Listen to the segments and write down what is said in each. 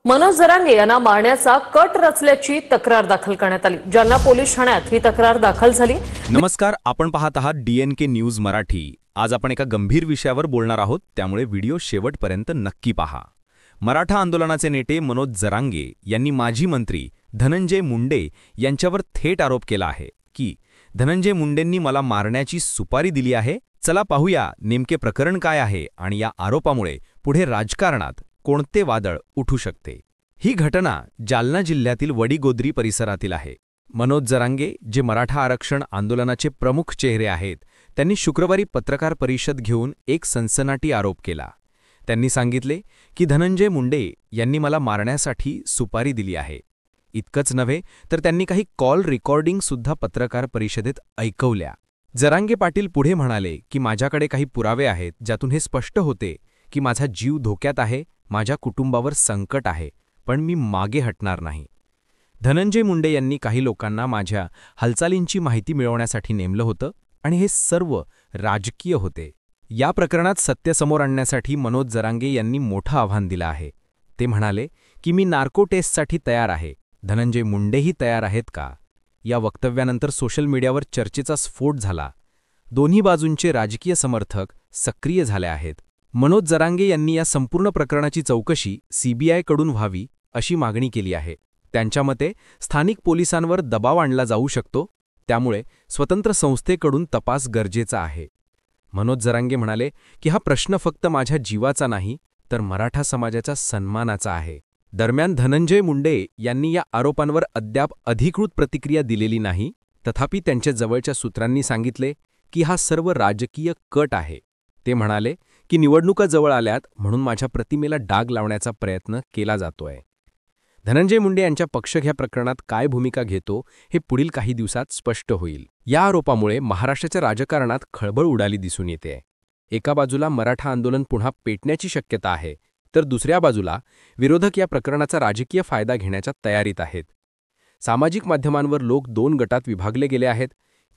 मनोज जरांगे यांना मारण्याचा कट रचल्याची तक्रार दाखल करण्यात आली। जालना पोलीस ठाण्यात ही तक्रार दाखल झाली। नमस्कार, आपण पाहत आहात DNK न्यूज मराठी। आज आपण एका गंभीर विषयावर बोलणार आहोत, त्यामुळे व्हिडिओ शेवटपर्यंत नक्की पहा। मराठा आंदोलनाचे नेते मनोज जरांगे यांनी माजी मंत्री धनंजय मुंडे यांच्यावर थेट आरोप केला आहे की धनंजय मुंडेंनी मला मारण्याची सुपारी दिली आहे। चला पाहूया नेमके प्रकरण काय आहे आणि या आरोपामुळे पुढे राजकारणात कोणते वादळ उठू शकते। ही घटना जालना जिल्ह्यातील वडीगोद्री परिसरातील आहे। मनोज जरांगे, जे मराठा आरक्षण आंदोलनाचे प्रमुख चेहरे आहेत, त्यांनी शुक्रवारी पत्रकार परिषद घेऊन एक सनसनाटी आरोप केला। त्यांनी सांगितले की धनंजय मुंडे यांनी मला मारण्यासाठी सुपारी दिली आहे। इतकंच नव्हे तर त्यांनी काही कॉल रेकॉर्डिंग सुद्धा पत्रकार परिषदेत ऐकवल्या। जरांगे पाटील पुढे म्हणाले की माझ्याकडे काही पुरावे आहेत ज्यातून हे स्पष्ट होते की माझा जीव धोक्यात आहे, माझ्या कुटुंबावर संकट आहे, पण मी मागे हटणार नाही। धनंजय मुंडे यांनी काही लोकांना माझ्या हालचालींची माहिती मिळवण्यासाठी नेमलं होतं आणि हे सर्व राजकीय होते। या प्रकरणात सत्य समोर आणण्यासाठी मनोज जरांगे यांनी मोठं आव्हान दिलं आहे। ते म्हणाले की मी नार्को टेस्टसाठी तयार आहे, धनंजय मुंडेही तयार आहेत का? या वक्तव्यानंतर सोशल मीडियावर चर्चेचा स्फोट झाला। दोन्ही बाजूंचे राजकीय समर्थक सक्रिय झाले आहेत। मनोज जरांगे यांनी या संपूर्ण प्रकरणाची चौकशी CBI कडून व्हावी अशी मागणी केली आहे। त्यांच्या मते स्थानिक पोलिसांवर दबाव आणला जाऊ शकतो, त्यामुळे स्वतंत्र संस्थेकडून तपास गरजेचा आहे। मनोज जरांगे म्हणाले की हा प्रश्न फक्त माझ्या जीवाचा नाही, तर मराठा समाजाच्या सन्मानाचा आहे। दरम्यान धनंजय मुंडे यांनी या आरोपांवर अद्याप अधिकृत प्रतिक्रिया दिलेली नाही, तथापि त्यांच्या जवळच्या सूत्रांनी सांगितले की हा सर्व राजकीय कट आहे। ते म्हणाले की निवडणुका जवळ आल्यात म्हणून माझ्या प्रतिमेला डाग लावण्याचा प्रयत्न केला जातोय। धनंजय मुंडे यांच्या पक्ष ह्या प्रकरणात काय भूमिका घेतो हे पुढील काही दिवसात स्पष्ट होईल। या आरोपामुळे महाराष्ट्राच्या राजकारणात खळबळ उडाली दिसून येते। एका बाजूला मराठा आंदोलन पुन्हा पेटण्याची शक्यता आहे, तर दुसऱ्या बाजूला विरोधक या प्रकरणाचा राजकीय फायदा घेण्याच्या तयारीत आहेत। सामाजिक माध्यमांवर लोक दोन गटात विभागले गेले आहेत।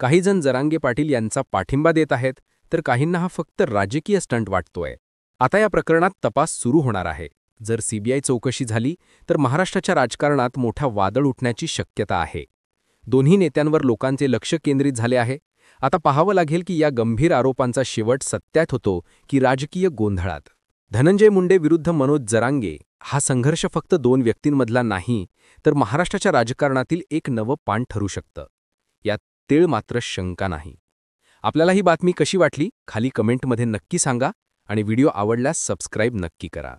काही जण जरांगे पाटील यांचा पाठिंबा देत आहेत, तर काहींना हा फक्त राजकीय स्टंट वाटतोय। आता या प्रकरणात तपास सुरू होणार आहे। जर CBI चौकशी झाली तर महाराष्ट्राच्या राजकारणात मोठा वादळ उठण्याची शक्यता आहे। दोन्ही नेत्यांवर लोकांचे लक्ष केंद्रित झाले आहे। आता पाहावं लागेल की या गंभीर आरोपांचा शेवट सत्यात होतो की राजकीय गोंधळात। धनंजय मुंडे विरुद्ध मनोज जरांगे हा संघर्ष फक्त दोन व्यक्तींमधला नाही, तर महाराष्ट्राच्या राजकारणातील एक नवं पान ठरू शकतं। यात तीळ मात्र शंका नाही। आपल्याला ही बातमी कशी वाटली खाली कमेंटमध्ये नक्की सांगा आणि व्हिडिओ आवडल्यास सबस्क्राईब नक्की करा।